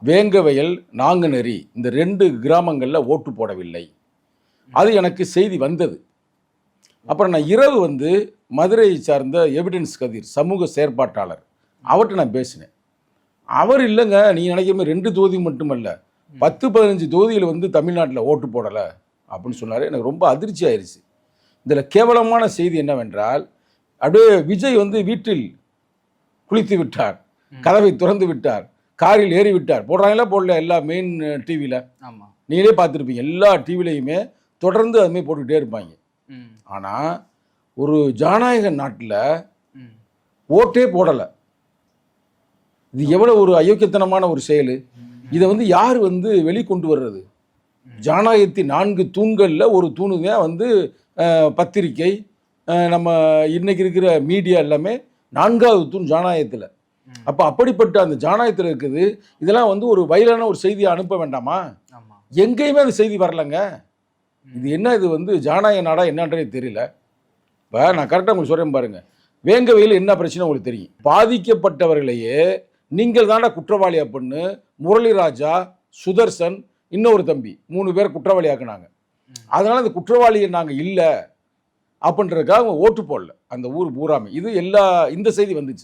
வேங்கவயல், நாங்குநெறி இந்த 2 கிராமங்கள்ல ஓட்டு போடவில்லை. அது எனக்கு செய்தி வந்தது. அப்புறம் நான் இரவு மதுரையை சார்ந்த எவிடன்ஸ் கதிர் சமூக செயற்பாட்டாளர் அவர்கிட்ட நான் பேசினேன். அவர் இல்லைங்க, நீங்க நினைக்கிற மாதிரி 2 தொகுதி மட்டுமல்ல, 10-15 தொகுதியில் தமிழ்நாட்டில் ஓட்டு போடலை அப்படின்னு சொன்னார். எனக்கு ரொம்ப அதிர்ச்சி ஆயிடுச்சு. இதில் கேவலமான செய்தி என்னவென்றால், அப்படியே விஜய் வீட்டில் குளித்து விட்டார், கதவை திறந்து விட்டார், காரில் ஏறி விட்டார். போடுறாங்களா போடல எல்லா மெயின் டிவியில். ஆமாம், நீங்களே பார்த்துருப்பீங்க. எல்லா டிவிலையுமே தொடர்ந்து அதுமாதிரி போட்டுக்கிட்டே இருப்பாங்க. ஆனால் ஒரு ஜனநாயக நாட்டில் ஓட்டே போடலை. இது எவ்வளோ ஒரு அயோக்கியத்தனமான ஒரு செயல். இதை யார் வெளிக்கொண்டு வர்றது? ஜனநாயகத்தின் 4 தூண்களில் ஒரு தூணுங்க பத்திரிக்கை, நம்ம இன்னைக்கு இருக்கிற மீடியா எல்லாமே 4வது தூண் ஜனநாயகத்தில். அப்போ அப்படிப்பட்ட அந்த ஜனநாயகத்தில் இருக்குது. இதெல்லாம் ஒரு வயலான ஒரு செய்தியை அனுப்ப வேண்டாமா? எங்கேயுமே அந்த செய்தி வரலைங்க. இது என்ன? இது ஜனநாயக நாடா என்னன்றே தெரியல. இப்போ நான் கரெக்டாக உங்களுக்கு சொல்கிறேன் பாருங்கள். வேங்கவையில் என்ன பிரச்சனை உங்களுக்கு தெரியும். பாதிக்கப்பட்டவர்களையே நீங்கள் தாண்டா குற்றவாளி அப்படின்னு முரளிராஜா, சுதர்சன், இன்னொரு தம்பி 3 பேர் குற்றவாளியாக்குனாங்க. அதனால் அந்த குற்றவாளியை நாங்கள் இல்லை அப்படின்றதுக்காக அவங்க ஓட்டு போடல அந்த ஊர் பூராமே. இது இந்த செய்தி வந்துச்சு.